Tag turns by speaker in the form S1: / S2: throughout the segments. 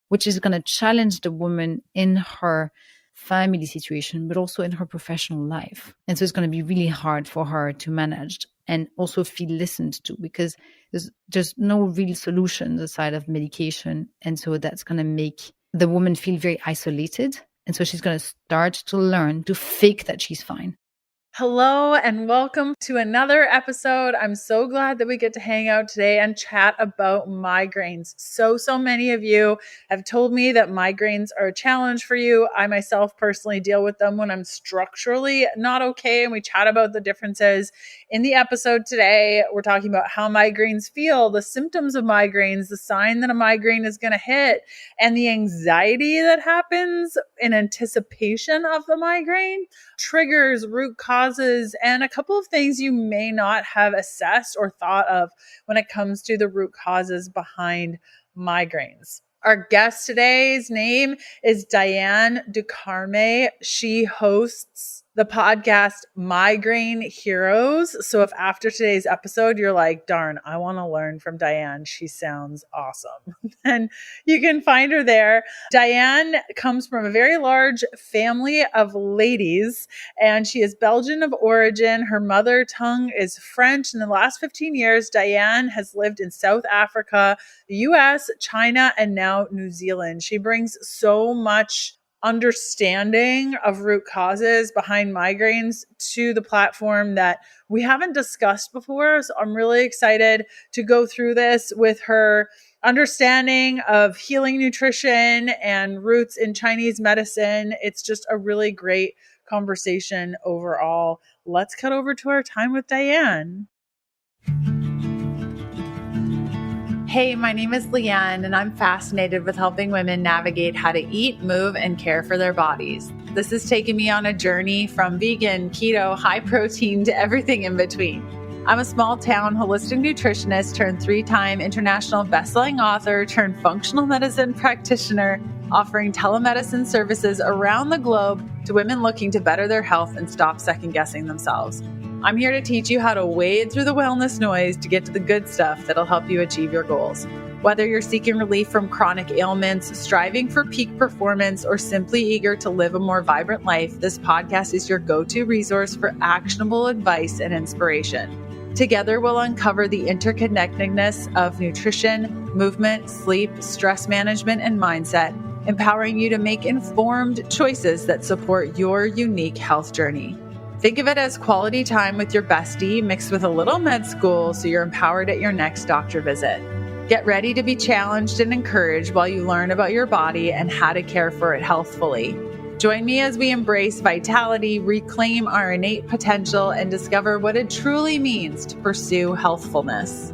S1: which is going to challenge the woman in her family situation, but also in her professional life. And so it's going to be really hard for her to manage and also feel listened to, because there's just no real solutions aside of medication. And so that's going to make the woman feel very isolated. And so she's going to start to learn to fake that she's fine.
S2: Hello and welcome to another episode. I'm so glad that we get to hang out today and chat about migraines. So many of you have told me that migraines are a challenge for you. I myself personally deal with them when I'm structurally not okay, and we chat about the differences. In the episode today, we're talking about how migraines feel, the symptoms of migraines, the sign that a migraine is going to hit, and the anxiety that happens in anticipation of the migraine, triggers, root causes, and a couple of things you may not have assessed or thought of when it comes to the root causes behind migraines. Our guest today's name is Diane Ducarme. She hosts the podcast Migraine Heroes. So if after today's episode, you're like, darn, I want to learn from Diane. She sounds awesome. And you can find her there. Diane comes from a very large family of ladies, and she is Belgian of origin. Her mother tongue is French. In the last 15 years, Diane has lived in South Africa, the US, China, and now New Zealand. She brings so much understanding of root causes behind migraines to the platform that we haven't discussed before. So I'm really excited to go through this with her understanding of healing nutrition and roots in Chinese medicine. It's just a really great conversation overall. Let's cut over to our time with Diane. Hey, my name is Leanne, and I'm fascinated with helping women navigate how to eat, move, and care for their bodies. This has taken me on a journey from vegan, keto, high protein to everything in between. I'm a small town holistic nutritionist turned 3-time international bestselling author turned functional medicine practitioner, offering telemedicine services around the globe to women looking to better their health and stop second-guessing themselves. I'm here to teach you how to wade through the wellness noise to get to the good stuff that'll help you achieve your goals. Whether you're seeking relief from chronic ailments, striving for peak performance, or simply eager to live a more vibrant life, this podcast is your go-to resource for actionable advice and inspiration. Together, we'll uncover the interconnectedness of nutrition, movement, sleep, stress management, and mindset, empowering you to make informed choices that support your unique health journey. Think of it as quality time with your bestie mixed with a little med school so you're empowered at your next doctor visit. Get ready to be challenged and encouraged while you learn about your body and how to care for it healthfully. Join me as we embrace vitality, reclaim our innate potential, and discover what it truly means to pursue healthfulness.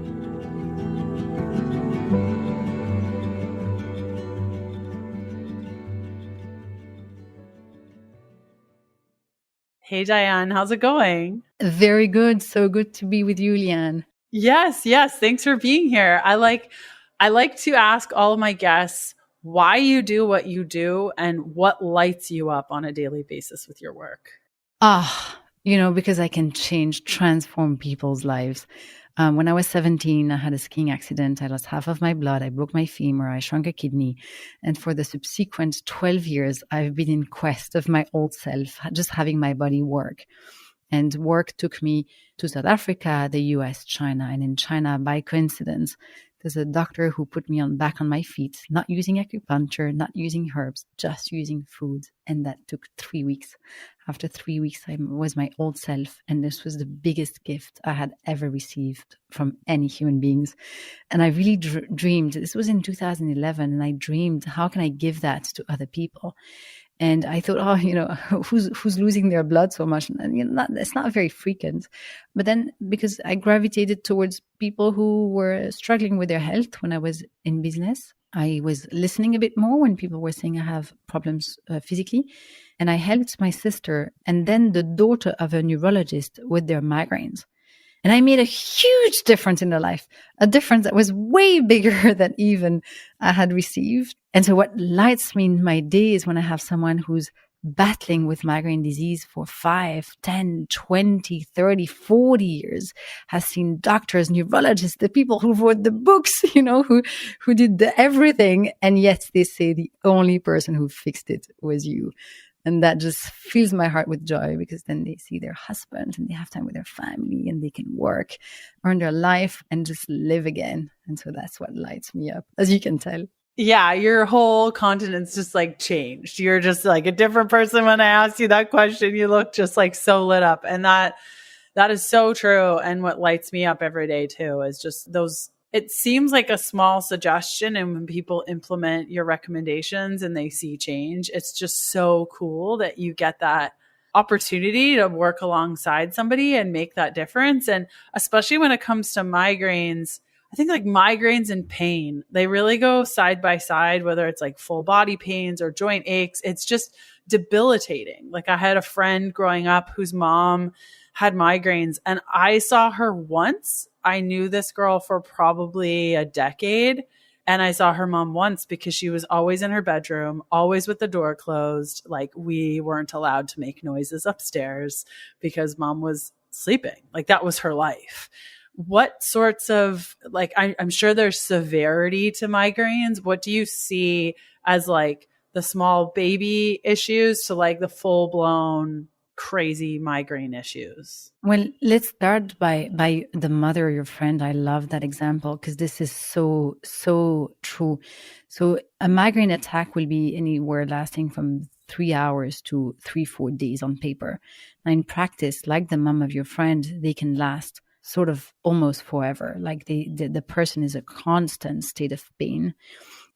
S2: Hey, Diane, how's it going?
S1: Very good. So good to be with you, Leanne.
S2: Yes. Thanks for being here. I like to ask all of my guests why you do what you do and what lights you up on a daily basis with your work.
S1: Because I can transform people's lives. When I was 17, I had a skiing accident. I lost half of my blood. I broke my femur. I shrunk a kidney. And for the subsequent 12 years, I've been in quest of my old self, just having my body work. And work took me to South Africa, the US, China. And in China, by coincidence, there's a doctor who put me back on my feet, not using acupuncture, not using herbs, just using food. And that took 3 weeks. After 3 weeks, I was my old self. And this was the biggest gift I had ever received from any human beings. And I really dreamed, this was in 2011, and I dreamed, how can I give that to other people? And I thought, who's losing their blood so much? And it's not very frequent. But then, because I gravitated towards people who were struggling with their health when I was in business, I was listening a bit more when people were saying I have problems physically. And I helped my sister and then the daughter of a neurologist with their migraines. And I made a huge difference in their life, a difference that was way bigger than even I had received. And so what lights me in my day is when I have someone who's battling with migraine disease for 5, 10, 20, 30, 40 years, has seen doctors, neurologists, the people who wrote the books, who did everything. And yet they say the only person who fixed it was you. And that just fills my heart with joy, because then they see their husband and they have time with their family and they can work, earn their life, and just live again. And so that's what lights me up, as you can tell.
S2: Yeah, your whole countenance just like changed. You're just like a different person when I asked you that question. You look just like so lit up. And that is so true. And what lights me up every day too is just those. It seems like a small suggestion, and when people implement your recommendations and they see change, it's just so cool that you get that opportunity to work alongside somebody and make that difference. And especially when it comes to migraines, I think like migraines and pain, they really go side by side, whether it's like full body pains or joint aches. It's just debilitating. Like I had a friend growing up whose mom had migraines, and I saw her once. I knew this girl for probably a decade, and I saw her mom once because she was always in her bedroom, always with the door closed. Like we weren't allowed to make noises upstairs because mom was sleeping. Like that was her life. What sorts of, like, I'm sure there's severity to migraines. What do you see as like the small baby issues to like the full blown crazy migraine issues?
S1: Well, let's start by the mother of your friend. I love that example because this is so true. So a migraine attack will be anywhere lasting from 3 hours to 3-4 days on paper. Now in practice, like the mom of your friend, they can last sort of almost forever. Like the person is a constant state of pain.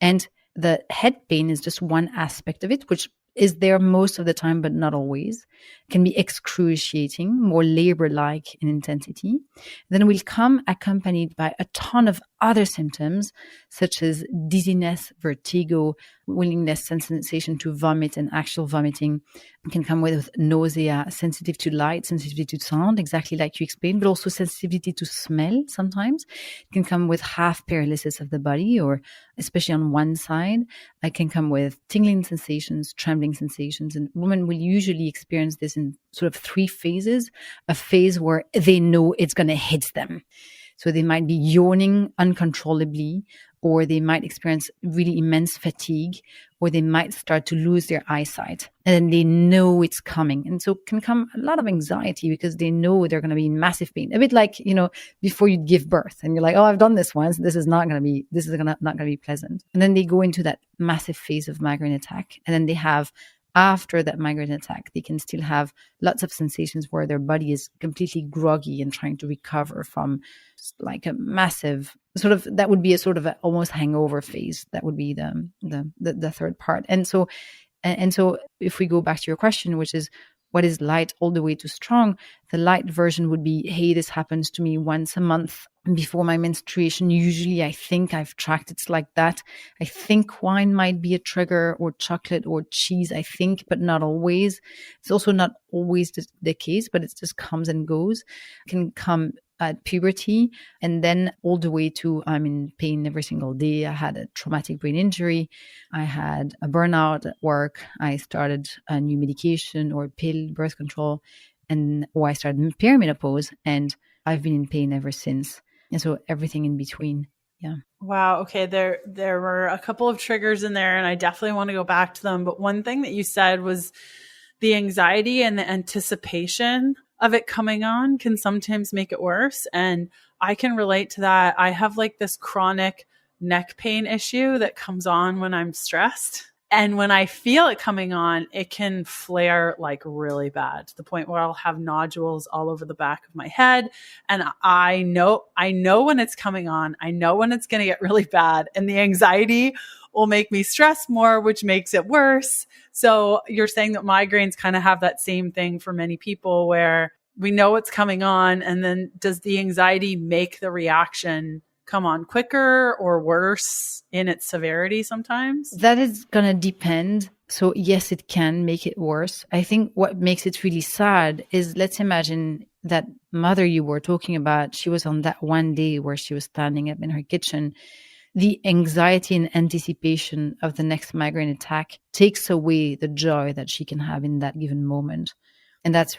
S1: And the head pain is just one aspect of it, which is there most of the time, but not always. It can be excruciating, more labor-like in intensity. Then will come accompanied by a ton of other symptoms, such as dizziness, vertigo, willingness and sensation to vomit and actual vomiting. It can come with nausea, sensitive to light, sensitivity to sound, exactly like you explained, but also sensitivity to smell sometimes. It can come with half paralysis of the body, or especially on one side. It can come with tingling sensations, trembling sensations, and women will usually experience this in sort of 3 phases. A phase where they know it's going to hit them. So they might be yawning uncontrollably, or they might experience really immense fatigue, or they might start to lose their eyesight. And then they know it's coming. And so can come a lot of anxiety because they know they're going to be in massive pain. A bit like, before you give birth and you're like, oh, I've done this once. This is not going to be pleasant. And then they go into that massive phase of migraine attack. And then they have, after that migraine attack, they can still have lots of sensations where their body is completely groggy and trying to recover from like a massive sort of, that would be a sort of a almost hangover phase. That would be the third part. And so if we go back to your question, which is what is light all the way to strong, the light version would be, hey, this happens to me once a month before my menstruation. Usually I think I've tracked it's like that. I think wine might be a trigger, or chocolate or cheese, I think, but not always. It's also not always the case, but it just comes and goes. It can come at puberty, and then all the way to I'm in pain every single day. I had a traumatic brain injury. I had a burnout at work. I started a new medication or pill, birth control, or I started perimenopause, and I've been in pain ever since. And so everything in between. Yeah.
S2: Wow. Okay. There were a couple of triggers in there, and I definitely want to go back to them. But one thing that you said was the anxiety and the anticipation of it coming on can sometimes make it worse. And I can relate to that. I have like this chronic neck pain issue that comes on when I'm stressed. And when I feel it coming on, it can flare like really bad, to the point where I'll have nodules all over the back of my head. And I know when it's coming on. I know when it's going to get really bad. And the anxiety will make me stress more, which makes it worse. So you're saying that migraines kind of have that same thing for many people, where we know what's coming on, and then does the anxiety make the reaction come on quicker or worse in its severity sometimes?
S1: That is going to depend. So yes, it can make it worse. I think what makes it really sad is, let's imagine that mother you were talking about, she was on that one day where she was standing up in her kitchen the anxiety and anticipation of the next migraine attack takes away the joy that she can have in that given moment. And that's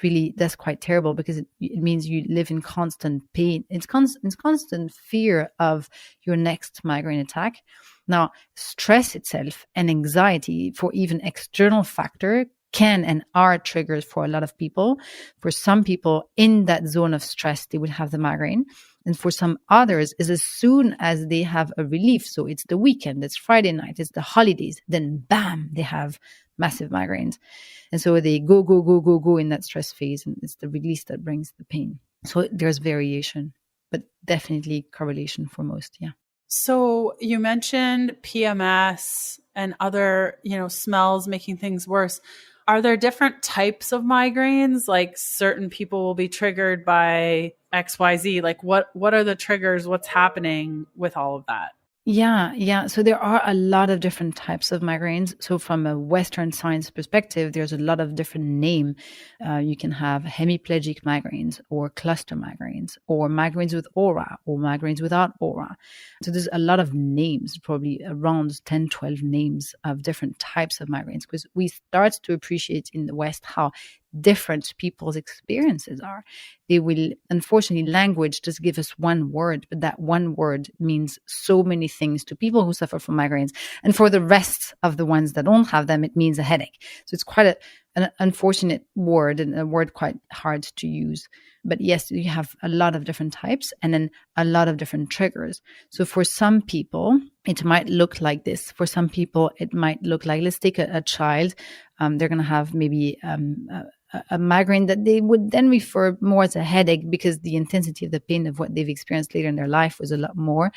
S1: quite terrible, because it means you live in constant pain. It's constant fear of your next migraine attack. Now, stress itself and anxiety for even external factor can and are triggers for a lot of people. For some people in that zone of stress, they will have the migraine. And for some others, is as soon as they have a relief, so it's the weekend, it's Friday night, it's the holidays, then bam, they have massive migraines. And so they go in that stress phase, and it's the release that brings the pain. So there's variation, but definitely correlation for most, yeah.
S2: So you mentioned PMS and other, smells making things worse. Are there different types of migraines? Like certain people will be triggered by XYZ. Like what are the triggers? What's happening with all of that?
S1: Yeah. So there are a lot of different types of migraines. So from a Western science perspective, there's a lot of different names. You can have hemiplegic migraines, or cluster migraines, or migraines with aura, or migraines without aura. So there's a lot of names, probably around 10, 12 names of different types of migraines, because we start to appreciate in the West how different people's experiences are. They will, unfortunately, language just give us one word, but that one word means so many things to people who suffer from migraines. And for the rest of the ones that don't have them, it means a headache. So it's quite an unfortunate word, and a word quite hard to use. But yes, you have a lot of different types, and then a lot of different triggers. So for some people, it might look like this. For some people, it might look like, let's take a child. They're going to have maybe a migraine that they would then refer more as a headache, because the intensity of the pain of what they've experienced later in their life was a lot more.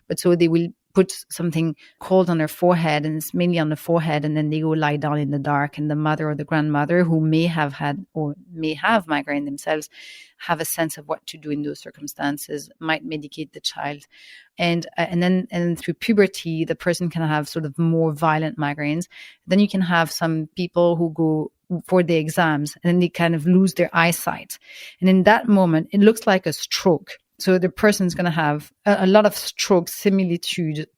S1: But so they will put something cold on their forehead, and it's mainly on the forehead, and then they go lie down in the dark, and the mother or the grandmother, who may have had or may have migraine themselves, have a sense of what to do in those circumstances, might medicate the child. And then through puberty, the person can have sort of more violent migraines. Then you can have some people who go for the exams, and then they kind of lose their eyesight. And in that moment, it looks like a stroke. So the person's going to have a lot of stroke similitude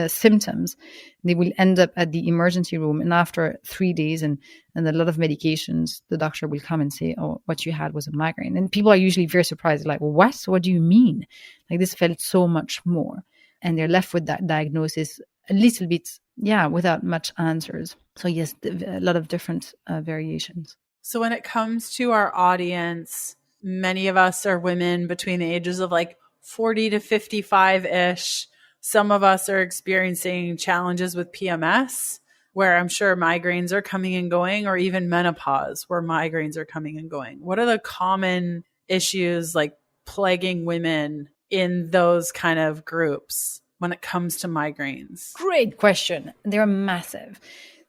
S1: symptoms. They will end up at the emergency room, and after 3 days and a lot of medications, the doctor will come and say, oh, what you had was a migraine. And people are usually very surprised, like, well, what? What do you mean? Like, this felt so much more. And they're left with that diagnosis a little bit, without much answers. So yes, a lot of different variations.
S2: So when it comes to our audience, many of us are women between the ages of like 40 to 55-ish. Some of us are experiencing challenges with PMS, where I'm sure migraines are coming and going, or even menopause, where migraines are coming and going. What are the common issues like plaguing women in those kind of groups when it comes to migraines?
S1: Great question. They're massive.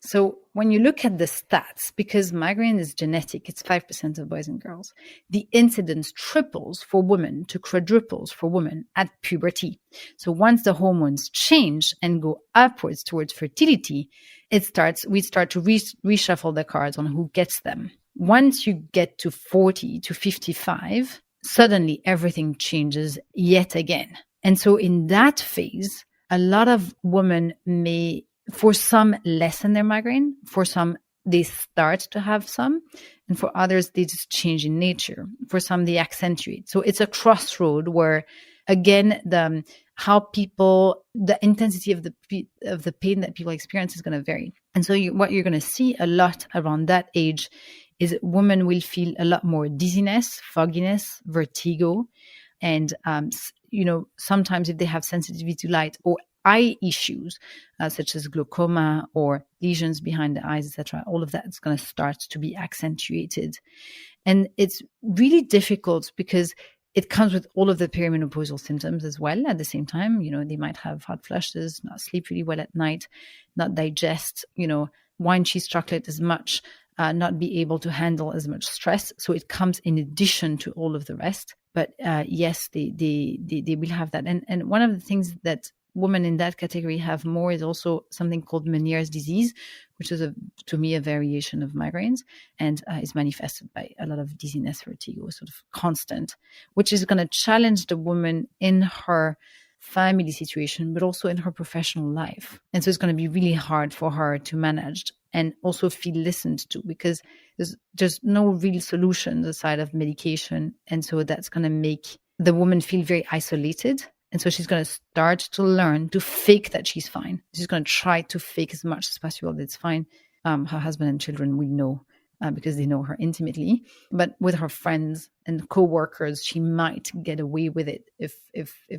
S1: So when you look at the stats, because migraine is genetic, it's 5% of boys and girls, the incidence triples for women to quadruples for women at puberty. So once the hormones change and go upwards towards fertility, we start to reshuffle the cards on who gets them. Once you get to 40 to 55, suddenly everything changes yet again. And so in that phase, a lot of women may, for some, lessen their migraine. For some, they start to have some. And for others, they just change in nature. For some, they accentuate. So it's a crossroad where, again, the intensity of the pain that people experience is going to vary. And so what you're going to see a lot around that age is women will feel a lot more dizziness, fogginess, vertigo. And, sometimes if they have sensitivity to light or eye issues, such as glaucoma or lesions behind the eyes, etc., all of that is going to start to be accentuated. And it's really difficult because it comes with all of the perimenopausal symptoms as well at the same time. They might have hot flushes, not sleep really well at night, not digest, wine, cheese, chocolate as much, not be able to handle as much stress. So it comes in addition to all of the rest. But yes, they will have that. And one of the things that women in that category have more is also something called Meniere's disease, which is to me a variation of migraines, and is manifested by a lot of dizziness, vertigo, sort of constant, which is going to challenge the woman in her family situation, but also in her professional life. And so it's going to be really hard for her to manage and also feel listened to, because there's no real solution aside of medication. And so that's going to make the woman feel very isolated. And so she's going to start to learn to fake that she's fine. She's going to try to fake as much as possible that it's fine. Her husband and children will know because they know her intimately. But with her friends and co-workers, she might get away with it if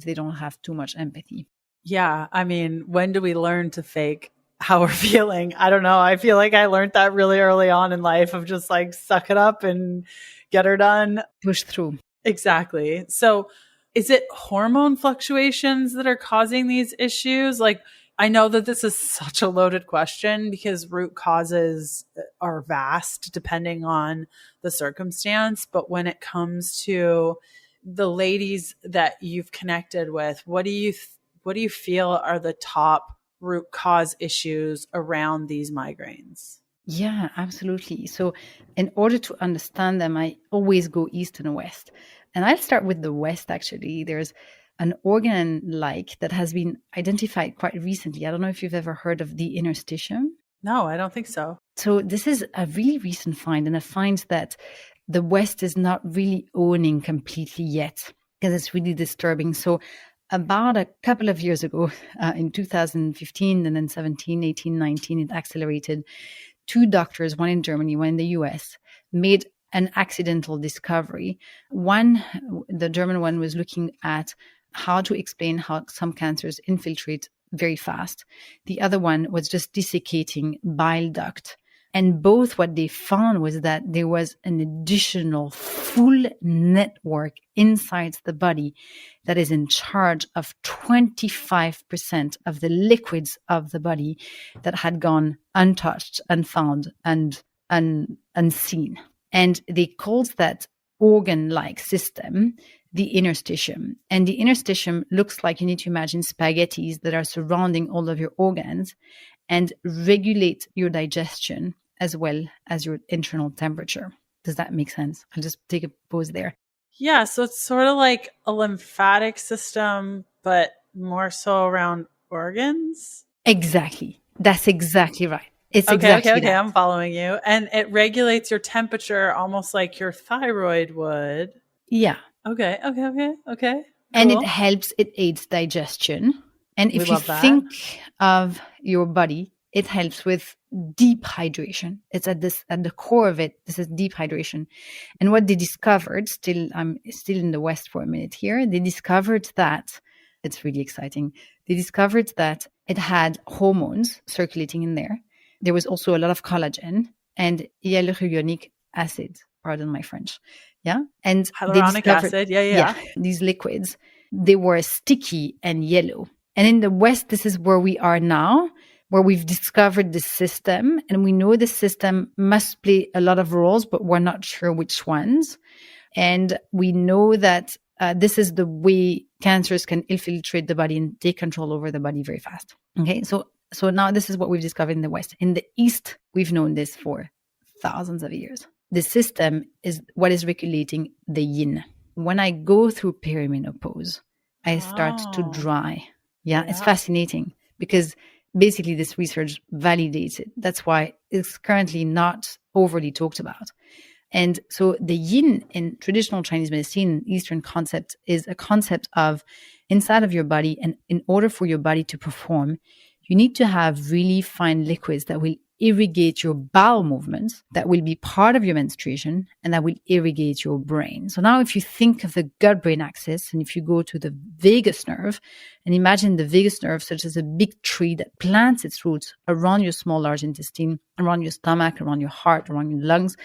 S1: they don't have too much empathy.
S2: Yeah. I mean, when do we learn to fake how we're feeling? I don't know. I feel like I learned that really early on in life, of just like suck it up and get her done.
S1: Push through.
S2: Exactly. So is it hormone fluctuations that are causing these issues? Like, I know that this is such a loaded question because root causes are vast depending on the circumstance. But when it comes to the ladies that you've connected with, what do you feel are the top root cause issues around these migraines?
S1: Yeah, absolutely. So in order to understand them, I always go east and west. And I'll start with the west, actually. There's an organ that has been identified quite recently. I don't know if you've ever heard of the interstitium.
S2: No, I don't think so.
S1: So this is a really recent find, and a find that the West is not really owning completely yet, because it's really disturbing. So about a couple of years ago, in 2015 and then 17, 18, 19, it accelerated. 2 doctors, one in Germany, one in the US, made an accidental discovery. One, the German one, was looking at how to explain how some cancers infiltrate very fast. The other one was just desiccating bile duct. And both, what they found was that there was an additional full network inside the body that is in charge of 25% of the liquids of the body that had gone untouched, unfound, and unseen. And they called that organ-like system the interstitium. And the interstitium looks like, you need to imagine spaghettis that are surrounding all of your organs and regulate your digestion as well as your internal temperature. Does that make sense? I'll just take a pause there.
S2: Yeah, so it's sort of like a lymphatic system, but more so around organs?
S1: Exactly. That's exactly right. It's
S2: okay,
S1: exactly
S2: okay,
S1: that.
S2: I'm following you. And it regulates your temperature almost like your thyroid would.
S1: Yeah.
S2: Okay. Cool.
S1: And it aids digestion. And if you think of your body, it helps with deep hydration. It's at the core of it. This is deep hydration. And what they discovered, I'm still in the West for a minute here. They discovered that, it's really exciting. They discovered that it had hormones circulating in there. There was also a lot of collagen and hyaluronic acid. Pardon my French. Yeah. And
S2: hyaluronic acid. Yeah.
S1: These liquids, they were sticky and yellow. And in the West, this is where we are now, where we've discovered this system, and we know the system must play a lot of roles, but we're not sure which ones. And we know that this is the way cancers can infiltrate the body and take control over the body very fast. Okay. So now this is what we've discovered in the West. In the East, we've known this for thousands of years. The system is what is regulating the yin. When I go through perimenopause, I start to dry. Yeah, it's fascinating because basically this research validates it. That's why it's currently not overly talked about. And so the yin in traditional Chinese medicine, Eastern concept, is a concept of inside of your body. And in order for your body to perform, you need to have really fine liquids that will irrigate your bowel movements, that will be part of your menstruation, and that will irrigate your brain. So now if you think of the gut-brain axis, and if you go to the vagus nerve, and imagine the vagus nerve such as a big tree that plants its roots around your small, large intestine, around your stomach, around your heart, around your lungs,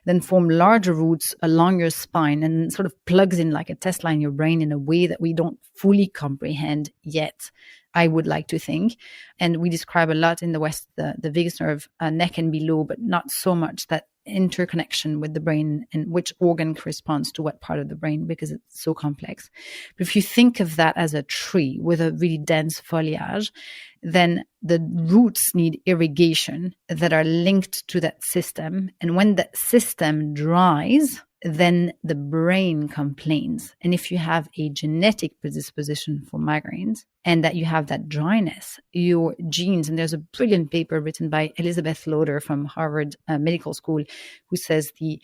S1: then form larger roots along your spine and sort of plugs in like a Tesla in your brain in a way that we don't fully comprehend yet, I would like to think. And we describe a lot in the West, the vagus nerve, neck and below, but not so much that interconnection with the brain and which organ corresponds to what part of the brain, because it's so complex. But if you think of that as a tree with a really dense foliage, then the roots need irrigation that are linked to that system. And when that system dries, then the brain complains. And if you have a genetic predisposition for migraines and that you have that dryness, your genes, and there's a brilliant paper written by Elizabeth Loader from Harvard Medical School who says the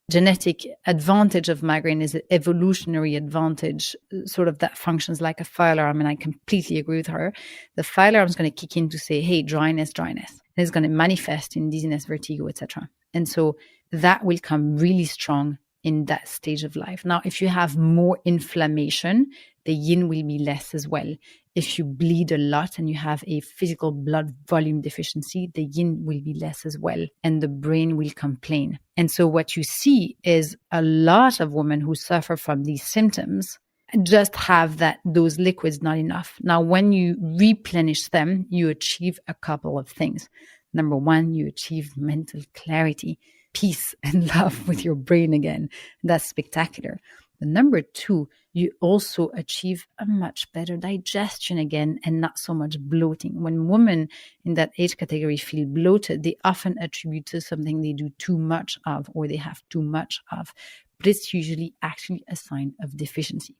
S1: genetic advantage of migraine is an evolutionary advantage, sort of that functions like a fire alarm. And I completely agree with her. The fire alarm is going to kick in to say, hey, dryness. And it's going to manifest in dizziness, vertigo, etc. And so that will come really strong in that stage of life. Now, if you have more inflammation, the yin will be less as well. If you bleed a lot and you have a physical blood volume deficiency, the yin will be less as well, and the brain will complain. And so what you see is a lot of women who suffer from these symptoms just have those liquids not enough. Now, when you replenish them, you achieve a couple of things. Number one, you achieve mental clarity, peace and love with your brain again. That's spectacular. But number two, you also achieve a much better digestion again and not so much bloating. When women in that age category feel bloated, they often attribute to something they do too much of or they have too much of. But it's usually actually a sign of deficiency.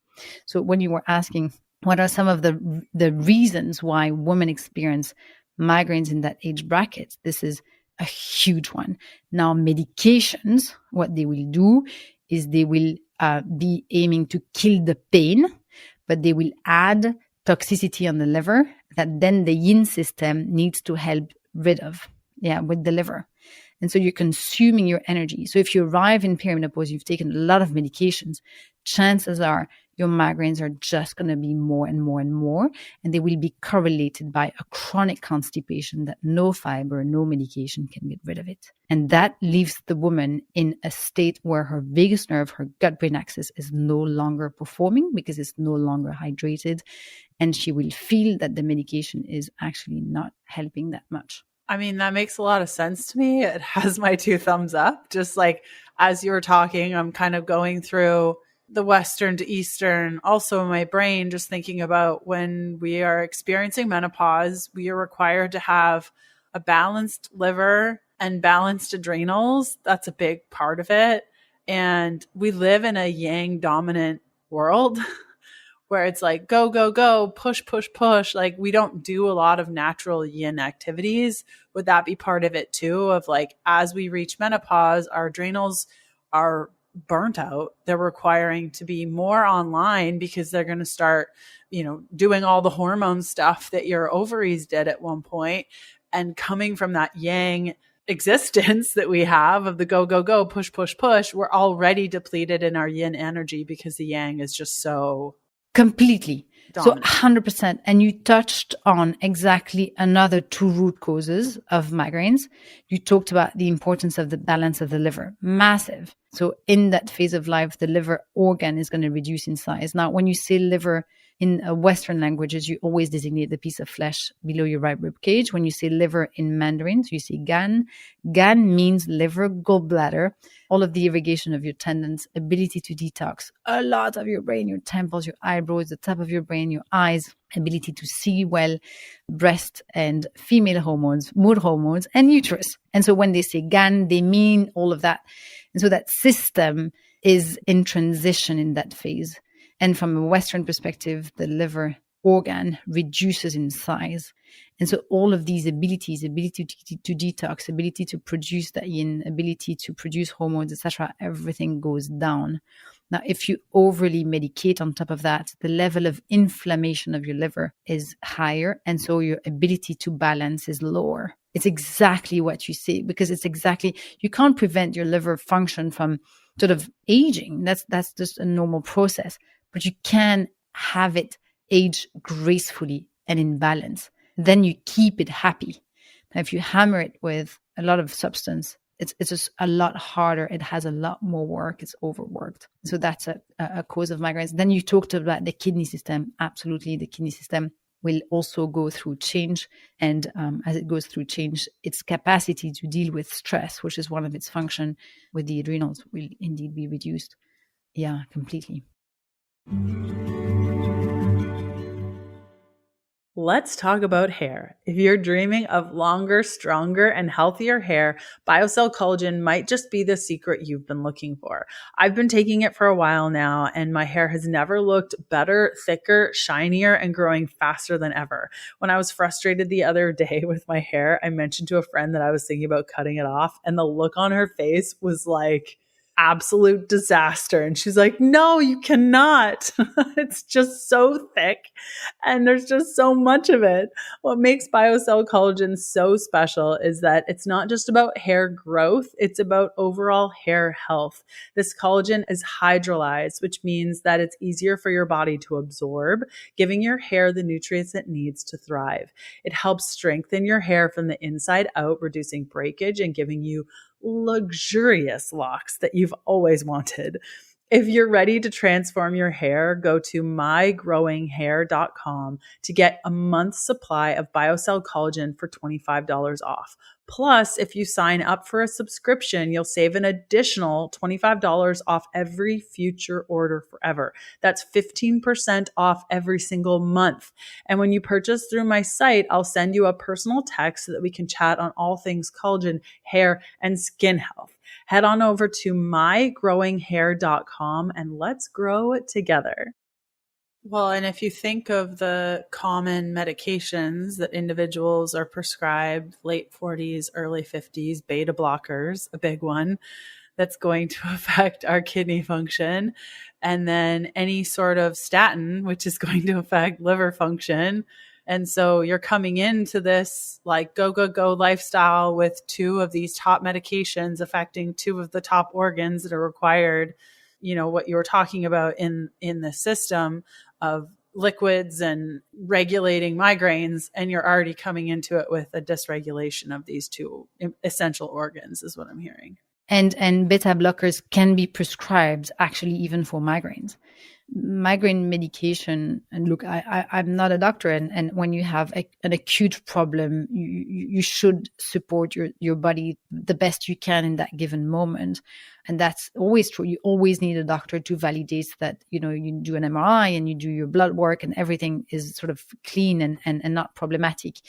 S1: So when you were asking, what are some of the reasons why women experience migraines in that age bracket? This is a huge one. Now, medications, what they will do is they will be aiming to kill the pain, but they will add toxicity on the liver that then the yin system needs to help rid of, with the liver. And so you're consuming your energy. So if you arrive in perimenopause, you've taken a lot of medications, chances are your migraines are just going to be more and more and more, and they will be correlated by a chronic constipation that no fiber, no medication can get rid of it. And that leaves the woman in a state where her vagus nerve, her gut-brain axis is no longer performing because it's no longer hydrated, and she will feel that the medication is actually not helping that much.
S2: I mean, that makes a lot of sense to me. It has my 2 thumbs up. Just like as you were talking, I'm kind of going through the Western to Eastern, also in my brain, just thinking about when we are experiencing menopause, we are required to have a balanced liver and balanced adrenals. That's a big part of it. And we live in a yang dominant world where it's like, go, go, go, push, push, push. Like we don't do a lot of natural yin activities. Would that be part of it too? Of like, as we reach menopause, our adrenals are burnt out. They're requiring to be more online because they're going to start, doing all the hormone stuff that your ovaries did at one point. And coming from that yang existence that we have of the go, go, go, push, push, push, we're already depleted in our yin energy because the yang is just so
S1: completely
S2: dominant.
S1: So 100%. And you touched on exactly another 2 root causes of migraines. You talked about the importance of the balance of the liver. Massive. So in that phase of life, the liver organ is going to reduce in size. Now, when you say liver in Western languages, you always designate the piece of flesh below your right rib cage. When you say liver in Mandarin, so you say gan. Gan means liver, gallbladder, all of the irrigation of your tendons, ability to detox, a lot of your brain, your temples, your eyebrows, the top of your brain, your eyes, ability to see well, breast and female hormones, mood hormones, and uterus. And so when they say gan, they mean all of that. And so that system is in transition in that phase. And from a Western perspective, the liver organ reduces in size. And so all of these abilities, ability to detox, ability to produce that yin, ability to produce hormones, etc., everything goes down. Now, if you overly medicate on top of that, the level of inflammation of your liver is higher. And so your ability to balance is lower. It's exactly what you say, because you can't prevent your liver function from sort of aging. That's just a normal process. But you can have it age gracefully and in balance. Then you keep it happy. Now, if you hammer it with a lot of substance, it's just a lot harder. It has a lot more work. It's overworked. So that's a cause of migraines. Then you talked about the kidney system. Absolutely, the kidney system will also go through change. And as it goes through change, its capacity to deal with stress, which is one of its functions with the adrenals, will indeed be reduced. Yeah, completely.
S2: Let's talk about hair. If you're dreaming of longer, stronger, and healthier hair, BioCell Collagen might just be the secret you've been looking for. I've been taking it for a while now, and my hair has never looked better, thicker, shinier, and growing faster than ever. When I was frustrated the other day with my hair, I mentioned to a friend that I was thinking about cutting it off, and the look on her face was like, absolute disaster. And she's like, no, you cannot. It's just so thick and there's just so much of it. What makes BioCell Collagen so special is that it's not just about hair growth, it's about overall hair health. This collagen is hydrolyzed, which means that it's easier for your body to absorb, giving your hair the nutrients it needs to thrive. It helps strengthen your hair from the inside out, reducing breakage and giving you luxurious locks that you've always wanted. If you're ready to transform your hair, go to mygrowinghair.com to get a month's supply of BioCell Collagen for $25 off. Plus, if you sign up for a subscription, you'll save an additional $25 off every future order forever. That's 15% off every single month. And when you purchase through my site, I'll send you a personal text so that we can chat on all things collagen, hair, and skin health. Head on over to mygrowinghair.com and let's grow it together. Well, and if you think of the common medications that individuals are prescribed, late 40s, early 50s, beta blockers, a big one that's going to affect our kidney function, and then any sort of statin, which is going to affect liver function. And so you're coming into this like go, go, go lifestyle with two of these top medications affecting two of the top organs that are required, you know, what you were talking about in the system of liquids and regulating migraines. And you're already coming into it with a dysregulation of these two essential organs is what I'm hearing.
S1: And beta blockers can be prescribed actually even for migraines. Migraine medication, and look, I'm not a doctor, and when you have an acute problem, you should support your body the best you can in that given moment. And that's always true. You always need a doctor to validate that, you know, you do an MRI and you do your blood work and everything is sort of clean and not problematic.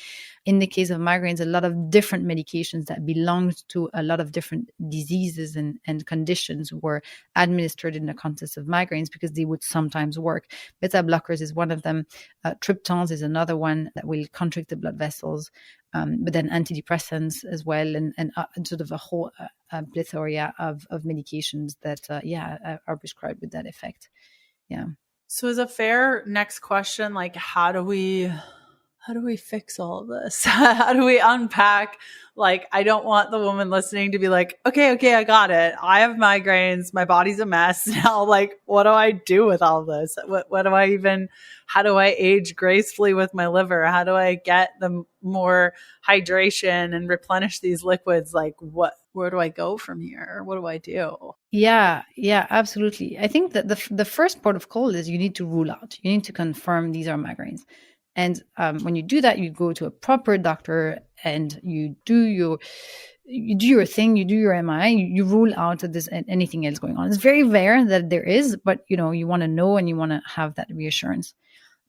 S1: In the case of migraines, a lot of different medications that belong to a lot of different diseases and conditions were administered in the context of migraines because they would sometimes work. Beta blockers is one of them. Triptans is another one that will constrict the blood vessels. But then antidepressants as well, and sort of a whole plethora of medications that, are prescribed with that effect. Yeah.
S2: So as a fair next question, like, how do we fix all of this? How do we unpack? Like, I don't want the woman listening to be like, okay, I got it. I have migraines. My body's a mess. Now, like, what do I do with all this? How do I age gracefully with my liver? How do I get the more hydration and replenish these liquids? Like, where do I go from here? What do I do?
S1: Yeah, absolutely. I think that the first port of call is you need to rule out. You need to confirm these are migraines. And when you do that, you go to a proper doctor and you do your thing, you do your MRI, you rule out that there's anything else going on. It's very rare that there is, but you want to know and you want to have that reassurance.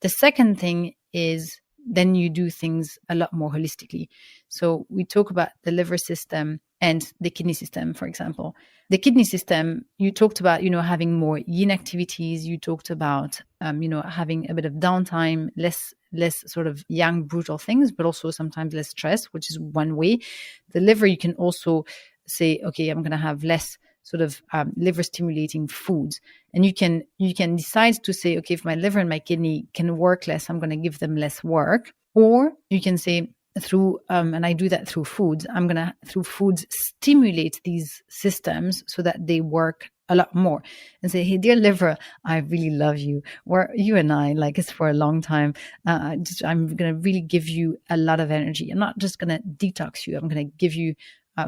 S1: The second thing is then you do things a lot more holistically. So we talk about the liver system and the kidney system, for example. The kidney system, you talked about, having more yin activities. You talked about, having a bit of downtime, less sort of yang, brutal things, but also sometimes less stress, which is one way. The liver, you can also say, okay, I'm going to have less sort of liver stimulating foods. And you can decide to say, okay, if my liver and my kidney can work less, I'm going to give them less work. Or you can say, through and I do that through foods, through foods stimulate these systems so that they work a lot more, and say, hey, dear liver, I really love you. You and I, like, it's for a long time. I'm going to really give you a lot of energy. I'm not just going to detox you. I'm going to give you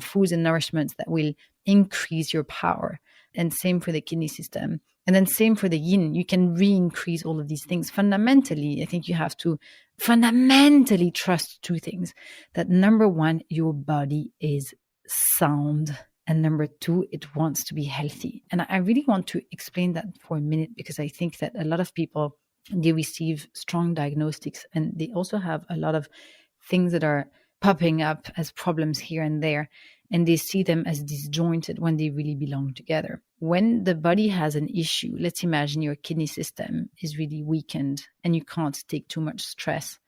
S1: foods and nourishments that will increase your power. And same for the kidney system. And then same for the yin. You can re-increase all of these things. Fundamentally, I think you have to fundamentally trust two things. That number one, your body is sound. And number two, it wants to be healthy. And I really want to explain that for a minute, because I think that a lot of people they receive strong diagnostics, and they also have a lot of things that are popping up as problems here and there, and they see them as disjointed when they really belong together. When the body has an issue, let's imagine your kidney system is really weakened and you can't take too much stress.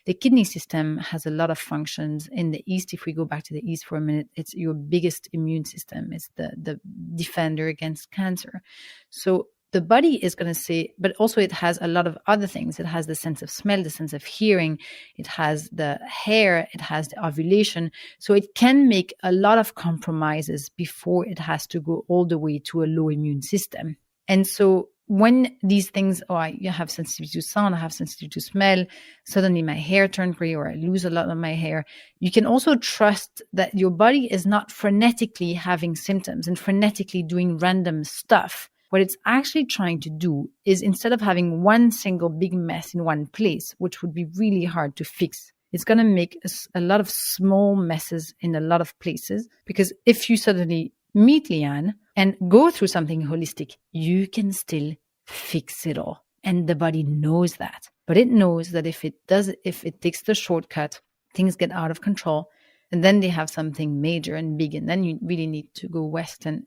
S1: The kidney system has a lot of functions. In the East, if we go back to the East for a minute, it's your biggest immune system. It's the defender against cancer. So the body is going to say, but also it has a lot of other things. It has the sense of smell, the sense of hearing. It has the hair. It has the ovulation. So it can make a lot of compromises before it has to go all the way to a low immune system. And so when these things, you have sensitivity to sound, I have sensitivity to smell, suddenly my hair turned gray or I lose a lot of my hair, you can also trust that your body is not frenetically having symptoms and frenetically doing random stuff. What it's actually trying to do is, instead of having one single big mess in one place, which would be really hard to fix, it's going to make a lot of small messes in a lot of places. Because if you suddenly meet Leanne and go through something holistic, you can still fix it all. And the body knows that. But it knows that if it takes the shortcut, things get out of control. And then they have something major and big. And then you really need to go west and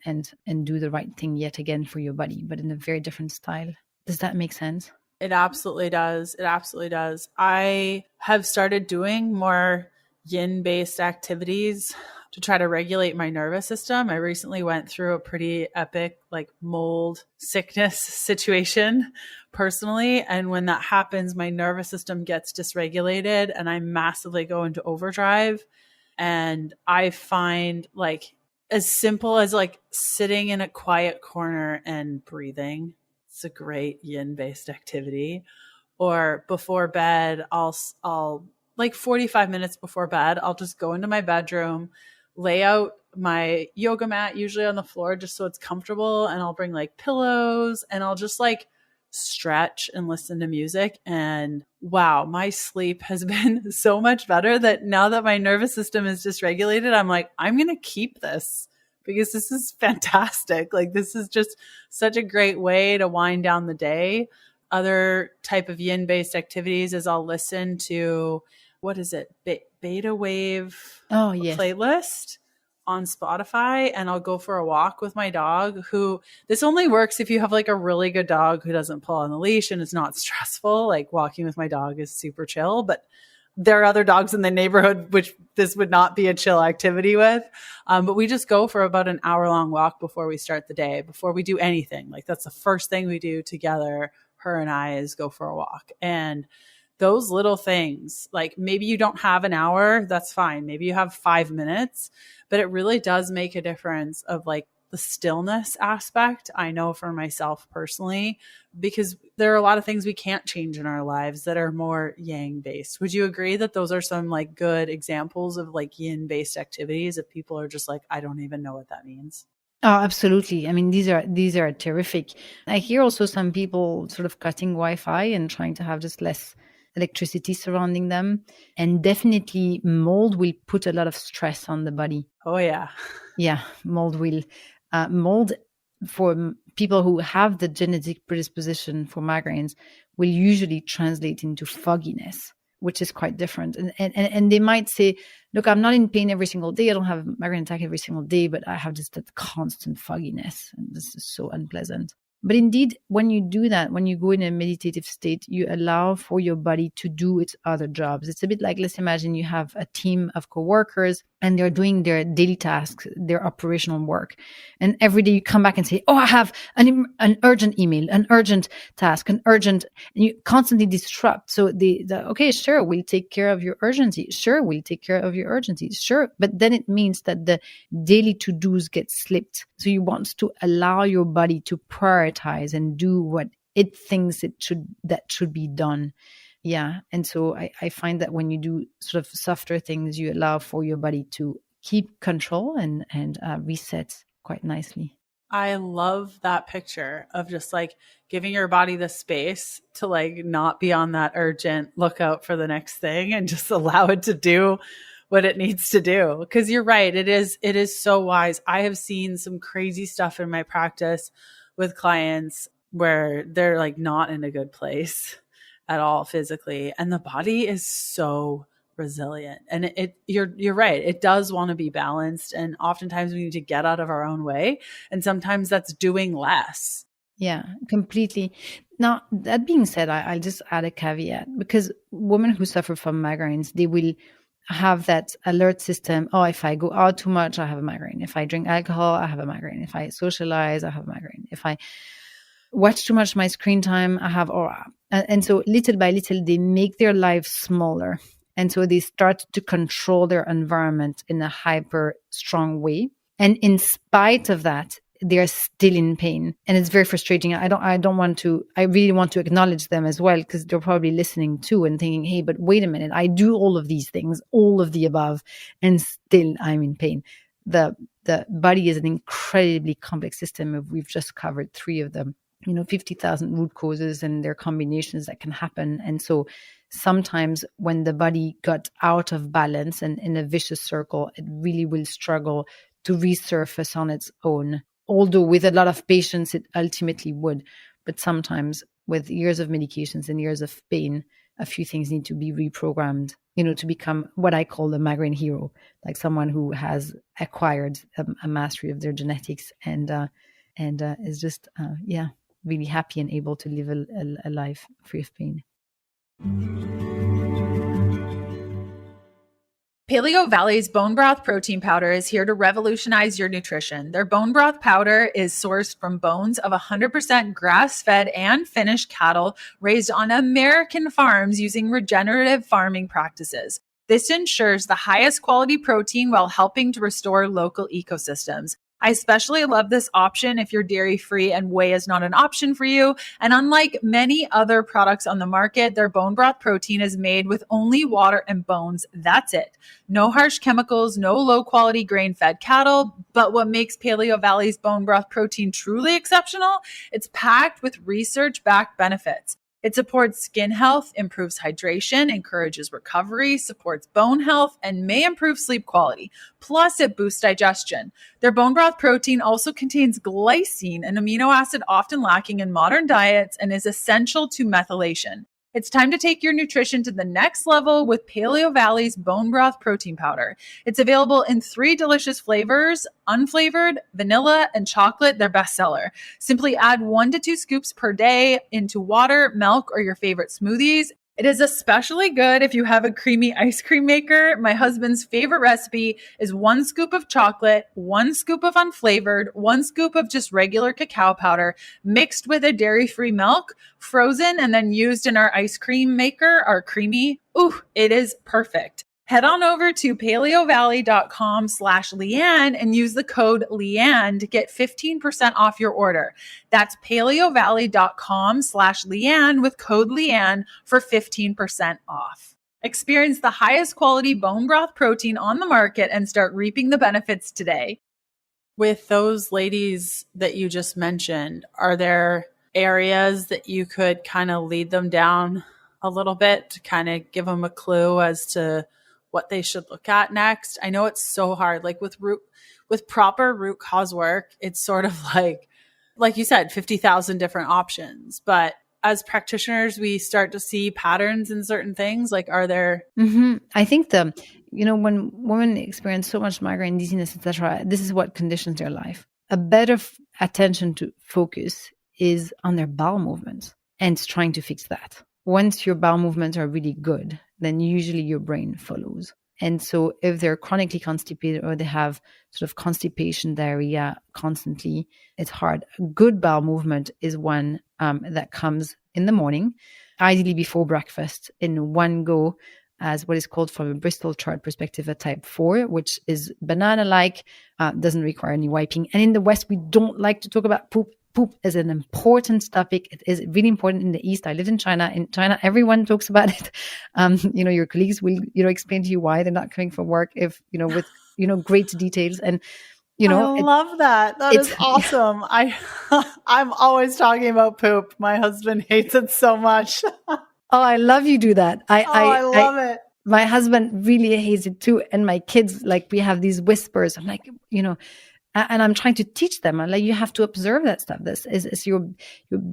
S1: do the right thing yet again for your body, but in a very different style. Does that make sense?
S2: It absolutely does. It absolutely does. I have started doing more yin-based activities to try to regulate my nervous system. I recently went through a pretty epic mold sickness situation personally. And when that happens, my nervous system gets dysregulated and I massively go into overdrive. And I find as simple as sitting in a quiet corner and breathing, it's a great yin-based activity. Or before bed, I'll 45 minutes before bed, I'll just go into my bedroom, lay out my yoga mat, usually on the floor, just so it's comfortable. And I'll bring pillows and I'll just stretch and listen to music. And wow, my sleep has been so much better that now that my nervous system is dysregulated, I'm going to keep this because this is fantastic. This is just such a great way to wind down the day. Other type of yin-based activities is I'll listen to, what is it? Beta Wave playlist on Spotify, and I'll go for a walk with my dog, who, this only works if you have a really good dog who doesn't pull on the leash and it's not stressful. Walking with my dog is super chill, but there are other dogs in the neighborhood which this would not be a chill activity with. But we just go for about an hour-long walk before we start the day, before we do anything. That's the first thing we do together, her and I, is go for a walk. And those little things, maybe you don't have an hour, that's fine. Maybe you have 5 minutes, but it really does make a difference of the stillness aspect. I know for myself personally, because there are a lot of things we can't change in our lives that are more yang based. Would you agree that those are some good examples of yin based activities if people are just I don't even know what that means?
S1: Oh, absolutely. I mean, these are terrific. I hear also some people sort of cutting Wi-Fi and trying to have just less electricity surrounding them. And definitely mold will put a lot of stress on the body.
S2: Oh, yeah.
S1: Yeah, mold will. Mold, for people who have the genetic predisposition for migraines, will usually translate into fogginess, which is quite different. And they might say, look, I'm not in pain every single day. I don't have a migraine attack every single day, but I have just that constant fogginess. And this is so unpleasant. But indeed, when you do that, when you go in a meditative state, you allow for your body to do its other jobs. It's a bit like, let's imagine you have a team of coworkers and they're doing their daily tasks, their operational work. And every day you come back and say, oh, I have an urgent email, an urgent task, and you constantly disrupt. So okay, sure, we'll take care of your urgency. Sure, we'll take care of your urgency. Sure. But then it means that the daily to-dos get slipped. So you want to allow your body to prioritize and do what it thinks that should be done. Yeah. And so I find that when you do sort of softer things, you allow for your body to keep control and reset quite nicely.
S2: I love that picture of just giving your body the space to not be on that urgent lookout for the next thing and just allow it to do what it needs to do. Because you're right. It is so wise. I have seen some crazy stuff in my practice with clients where they're not in a good place. at all physically. And the body is so resilient. And you're right. It does want to be balanced. And oftentimes we need to get out of our own way. And sometimes that's doing less.
S1: Yeah, completely. Now, that being said, I'll just add a caveat, because women who suffer from migraines, they will have that alert system. Oh, if I go out too much, I have a migraine. If I drink alcohol, I have a migraine. If I socialize, I have a migraine. If I watch too much my screen time, I have aura. And so little by little, they make their lives smaller. And so they start to control their environment in a hyper strong way. And in spite of that, they're still in pain. And it's very frustrating. I really want to acknowledge them as well, because they're probably listening too and thinking, hey, but wait a minute, I do all of these things, all of the above, and still I'm in pain. The body is an incredibly complex system. We've just covered 3 of them, 50,000 root causes and their combinations that can happen. And so sometimes when the body got out of balance and in a vicious circle, it really will struggle to resurface on its own. Although with a lot of patience, it ultimately would. But sometimes with years of medications and years of pain, a few things need to be reprogrammed, to become what I call the migraine hero, like someone who has acquired a mastery of their genetics and is just, really happy and able to live a life free of pain.
S2: Paleo Valley's bone broth protein powder is here to revolutionize your nutrition. Their bone broth powder is sourced from bones of 100% grass-fed and finished cattle raised on American farms using regenerative farming practices. This ensures the highest quality protein while helping to restore local ecosystems. I especially love this option if you're dairy-free and whey is not an option for you. And unlike many other products on the market, their bone broth protein is made with only water and bones. That's it. No harsh chemicals, no low-quality grain-fed cattle. But what makes Paleo Valley's bone broth protein truly exceptional? It's packed with research-backed benefits. It supports skin health, improves hydration, encourages recovery, supports bone health, and may improve sleep quality. Plus, it boosts digestion. Their bone broth protein also contains glycine, an amino acid often lacking in modern diets, and is essential to methylation. It's time to take your nutrition to the next level with Paleo Valley's bone broth protein powder. It's available in 3 delicious flavors: unflavored, vanilla, and chocolate, their bestseller. Simply add 1 to 2 scoops per day into water, milk, or your favorite smoothies. It is especially good if you have a creamy ice cream maker. My husband's favorite recipe is 1 scoop of chocolate, 1 scoop of unflavored, 1 scoop of just regular cacao powder mixed with a dairy-free milk, frozen and then used in our ice cream maker, our creamy. Ooh, it is perfect. Head on over to paleovalley.com/Leanne and use the code Leanne to get 15% off your order. That's paleovalley.com/Leanne with code Leanne for 15% off. Experience the highest quality bone broth protein on the market and start reaping the benefits today. With those ladies that you just mentioned, are there areas that you could kind of lead them down a little bit to kind of give them a clue as to what they should look at next? I know it's so hard. Like with proper root cause work, it's sort of like you said, 50,000 different options. But as practitioners, we start to see patterns in certain things. Like, are there?
S1: I think when women experience so much migraine, dizziness, etc., this is what conditions their life. A better attention to focus is on their bowel movements and trying to fix that. Once your bowel movements are really good, then usually your brain follows. And so if they're chronically constipated or they have sort of constipation, diarrhea constantly, it's hard. A good bowel movement is one that comes in the morning, ideally before breakfast, in one go, as what is called, from a Bristol chart perspective, a type 4, which is banana-like, doesn't require any wiping. And in the West, we don't like to talk about poop. Poop is an important topic. It is really important in the East. I lived in China. In China, everyone talks about it. Your colleagues will, explain to you why they're not coming from work with, great details. And,
S2: I love that. That is awesome. I'm always talking about poop. My husband hates it so much.
S1: Oh, I love you do that.
S2: I love it.
S1: My husband really hates it too. And my kids, we have these whispers. I'm like, and I'm trying to teach them. I'm like, you have to observe that stuff. This is your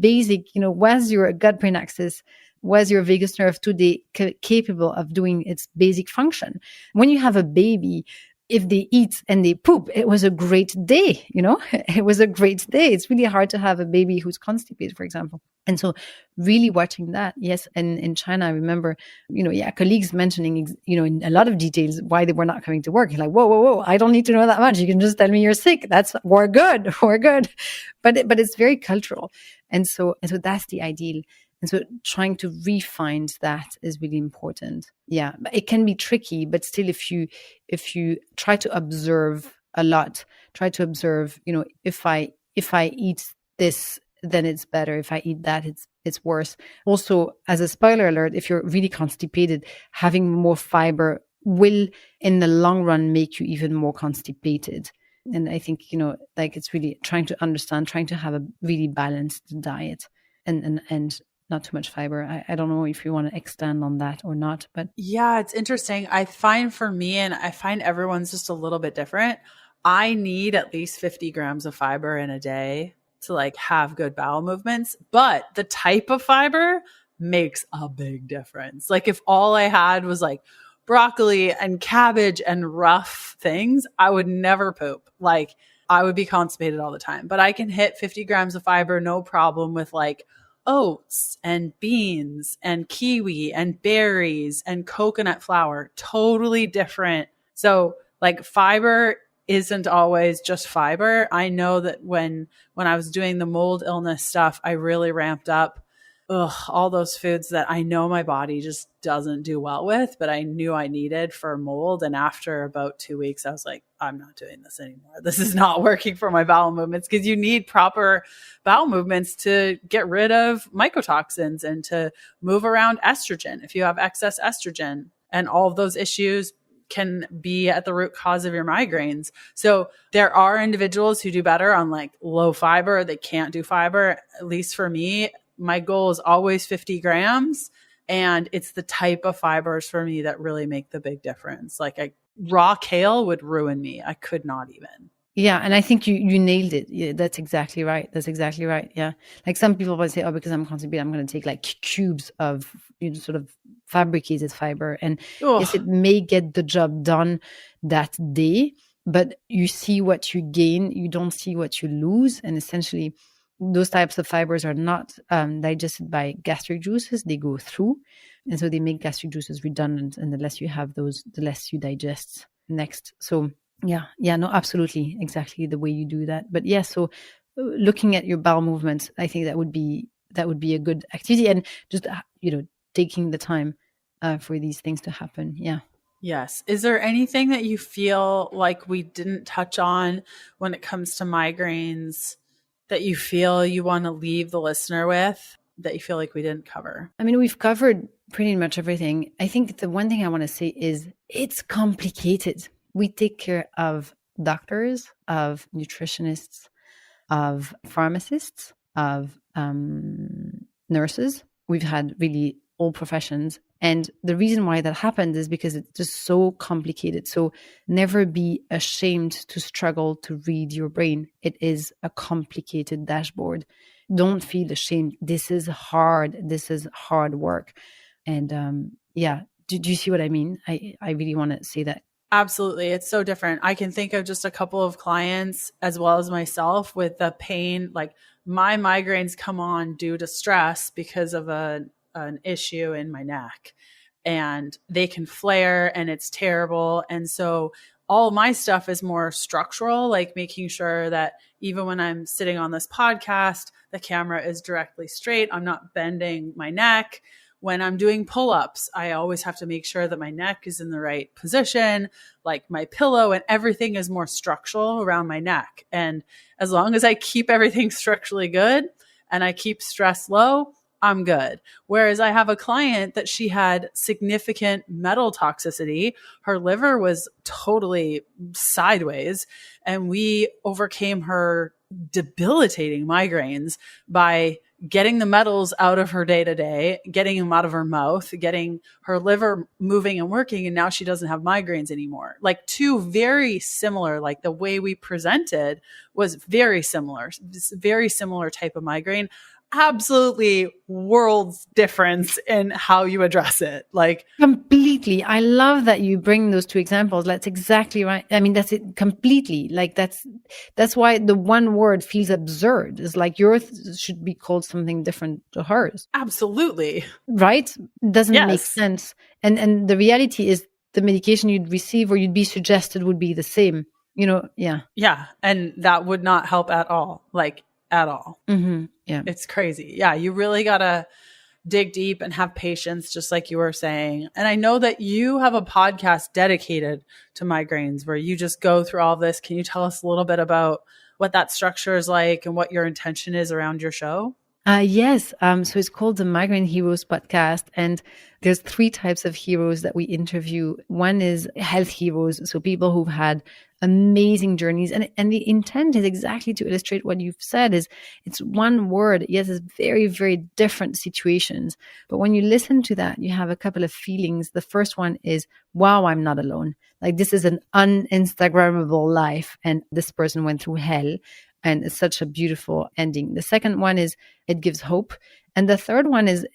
S1: basic, where's your gut-brain axis? Was your vagus nerve today capable of doing its basic function? When you have a baby, if they eat and they poop, it was a great day, it was a great day. It's really hard to have a baby who's constipated, for example. And so really watching that, yes. And in China, I remember, colleagues mentioning, in a lot of details why they were not coming to work. You're like, whoa, I don't need to know that much. You can just tell me you're sick. We're good. But it's very cultural. And so that's the ideal. And so trying to refine that is really important. Yeah, but it can be tricky, but still if you try to observe a lot, try to observe, if I eat this, then it's better. If I eat that, it's worse. Also, as a spoiler alert, if you're really constipated, having more fiber will in the long run make you even more constipated. And I think, it's really trying to understand, trying to have a really balanced diet and not too much fiber. I don't know if you want to extend on that or not, but
S2: yeah, it's interesting. I find for me, and I find everyone's just a little bit different. I need at least 50 grams of fiber in a day to have good bowel movements, but the type of fiber makes a big difference. If all I had was broccoli and cabbage and rough things, I would never poop. I would be constipated all the time, but I can hit 50 grams of fiber, no problem, with oats and beans and kiwi and berries and coconut flour, totally different. So fiber isn't always just fiber. I know that when I was doing the mold illness stuff, I really ramped up all those foods that I know my body just doesn't do well with, but I knew I needed for mold. And after about 2 weeks, I was like, I'm not doing this anymore. This is not working for my bowel movements, because you need proper bowel movements to get rid of mycotoxins and to move around estrogen if you have excess estrogen. And all of those issues can be at the root cause of your migraines. So there are individuals who do better on low fiber. They can't do fiber. At least for me, my goal is always 50 grams. And it's the type of fibers for me that really make the big difference. Raw kale would ruin me. I could not even.
S1: Yeah. And I think you nailed it. Yeah, that's exactly right. Yeah. Some people might say, because I'm constipated, I'm going to take cubes of sort of fabricated fiber. And yes, it may get the job done that day, but you see what you gain. You don't see what you lose. And essentially, those types of fibers are not digested by gastric juices. They go through. And so they make gastric juices redundant. And the less you have those, the less you digest next. So yeah, no, absolutely. Exactly the way you do that. But yeah, so looking at your bowel movements, I think that would be a good activity. And just, taking the time for these things to happen. Yeah.
S2: Yes. Is there anything that you feel like we didn't touch on when it comes to migraines that you feel you want to leave the listener with, that you feel like we didn't cover?
S1: I mean, we've covered pretty much everything. I think the one thing I want to say is it's complicated. We take care of doctors, of nutritionists, of pharmacists, of nurses. We've had really all professions. And the reason why that happened is because it's just so complicated. So never be ashamed to struggle to read your brain. It is a complicated dashboard. Don't feel ashamed. This is hard. This is hard work. And do you see what I mean? I really want to say that.
S2: Absolutely. It's so different. I can think of just a couple of clients as well as myself with the pain. My migraines come on due to stress because of an issue in my neck, and they can flare and it's terrible. And so all my stuff is more structural, making sure that even when I'm sitting on this podcast, the camera is directly straight. I'm not bending my neck. When I'm doing pull-ups, I always have to make sure that my neck is in the right position, my pillow and everything is more structural around my neck. And as long as I keep everything structurally good and I keep stress low, I'm good. Whereas I have a client that she had significant metal toxicity. Her liver was totally sideways, and we overcame her debilitating migraines by getting the metals out of her day to day, getting them out of her mouth, getting her liver moving and working. And now she doesn't have migraines anymore. Two very similar, the way we presented was very similar type of migraine. absolutely worlds difference in how you address it. Like
S1: completely. I love that you bring those two examples. That's exactly right. I mean, that's it completely. Like that's why the one word feels absurd. It's like yours should be called something different to hers.
S2: absolutely.
S1: Right? Doesn't make
S2: Yes.
S1: sense. And the reality is the medication you'd receive or you'd be suggested would be the same. Yeah.
S2: Yeah. And that would not help at all. Like at all.
S1: Mm-hmm. Yeah.
S2: It's crazy. Yeah. You really got to dig deep and have patience, just like you were saying. And I know that you have a podcast dedicated to migraines where you just go through all this. Can you tell us a little bit about what that structure is like and what your intention is around your show?
S1: Yes. So it's called the Migraine Heroes podcast. And there's 3 types of heroes that we interview. One is health heroes. So people who've had amazing journeys. And the intent is exactly to illustrate what you've said is it's one word. Yes, it's very, very different situations. But when you listen to that, you have a couple of feelings. The first one is, wow, I'm not alone. Like this is an un-Instagrammable life. And this person went through hell. And it's such a beautiful ending. The second one is it gives hope. And the third one is,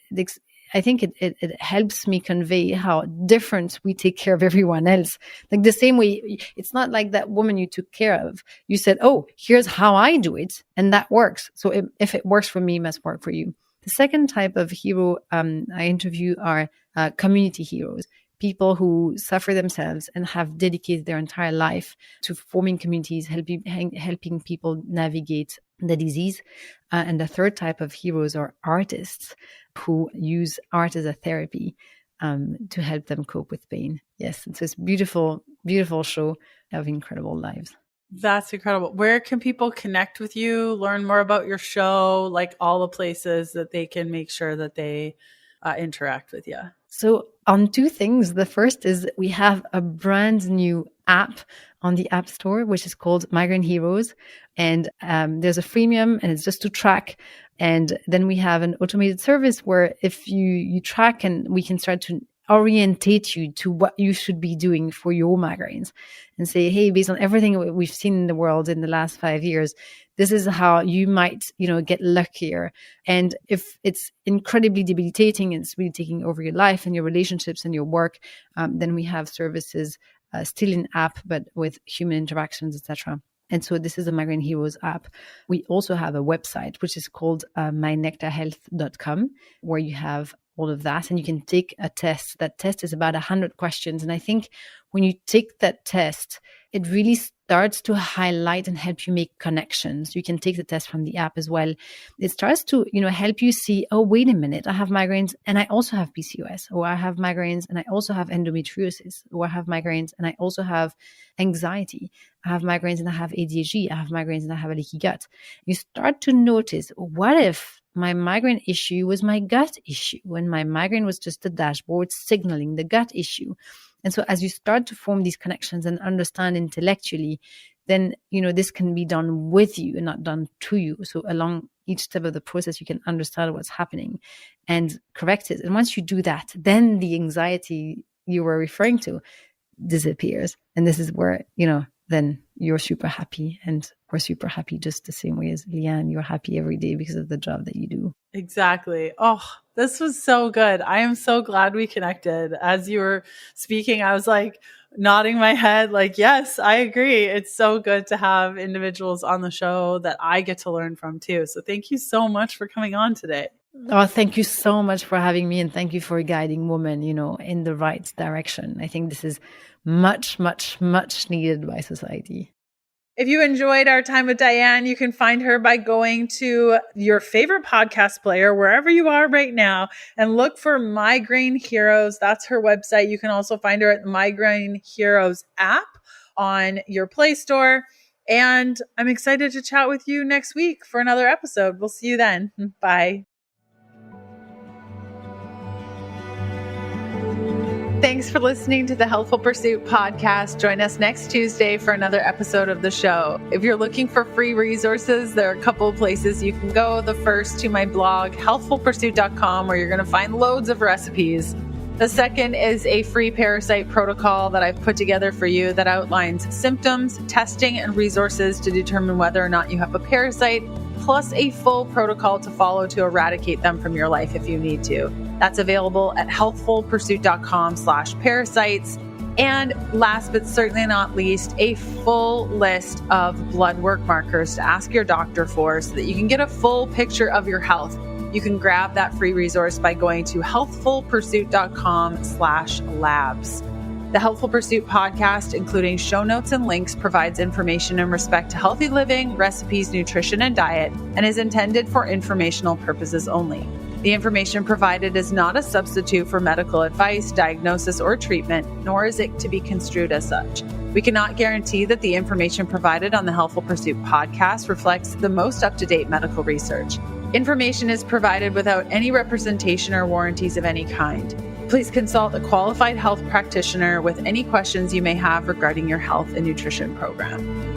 S1: I think it helps me convey how different we take care of everyone else. Like the same way, it's not like that woman you took care of. You said, oh, here's how I do it. And that works. So if it works for me, it must work for you. The second type of hero I interview are community heroes. People who suffer themselves and have dedicated their entire life to forming communities, helping people navigate the disease. And the third type of heroes are artists who use art as a therapy to help them cope with pain. Yes, it's this beautiful, beautiful show of incredible lives.
S2: That's incredible. Where can people connect with you, learn more about your show, like all the places that they can make sure that they interact with you?
S1: So on 2 things. The first is we have a brand new app on the App Store, which is called Migraine Heroes. And there's a freemium and it's just to track. And then we have an automated service where if you track and we can start to orientate you to what you should be doing for your migraines and say, hey, based on everything we've seen in the world in the last 5 years, this is how you might, get luckier. And if it's incredibly debilitating and it's really taking over your life and your relationships and your work, then we have services still in app, but with human interactions, etc. And so this is a Migraine Heroes app. We also have a website, which is called mynectarhealth.com, where you have all of that. And you can take a test. That test is about 100 questions. And I think when you take that test, it really starts to highlight and help you make connections. You can take the test from the app as well. It starts to, help you see, oh, wait a minute, I have migraines and I also have PCOS, or I have migraines and I also have endometriosis, or I have migraines and I also have anxiety. I have migraines and I have ADHD. I have migraines and I have a leaky gut. You start to notice, what if my migraine issue was my gut issue, when my migraine was just the dashboard signaling the gut issue? And so as you start to form these connections and understand intellectually, then, this can be done with you and not done to you. So along each step of the process, you can understand what's happening and correct it. And once you do that, then the anxiety you were referring to disappears. And this is where, then you're super happy and we're super happy, just the same way as Leanne, you're happy every day because of the job that you do.
S2: Exactly. Oh, this was so good. I am so glad we connected. As you were speaking, I was like nodding my head like, yes, I agree. It's so good to have individuals on the show that I get to learn from too. So thank you so much for coming on today.
S1: Oh, thank you so much for having me. And thank you for guiding women, in the right direction. I think this is much, much, much needed by society.
S2: If you enjoyed our time with Diane, you can find her by going to your favorite podcast player, wherever you are right now, and look for Migraine Heroes. That's her website. You can also find her at the Migraine Heroes app on your Play Store. And I'm excited to chat with you next week for another episode. We'll see you then. Bye. Thanks for listening to the Healthful Pursuit podcast. Join us next Tuesday for another episode of the show. If you're looking for free resources, there are a couple of places you can go. The first to my blog, healthfulpursuit.com, where you're going to find loads of recipes. The second is a free parasite protocol that I've put together for you that outlines symptoms, testing, and resources to determine whether or not you have a parasite plus a full protocol to follow to eradicate them from your life if you need to. That's available at healthfulpursuit.com/parasites. And last but certainly not least, a full list of blood work markers to ask your doctor for so that you can get a full picture of your health. You can grab that free resource by going to healthfulpursuit.com/labs. The Healthful Pursuit podcast, including show notes and links, provides information in respect to healthy living, recipes, nutrition, and diet, and is intended for informational purposes only. The information provided is not a substitute for medical advice, diagnosis, or treatment, nor is it to be construed as such. We cannot guarantee that the information provided on the Healthful Pursuit podcast reflects the most up-to-date medical research. Information is provided without any representation or warranties of any kind. Please consult a qualified health practitioner with any questions you may have regarding your health and nutrition program.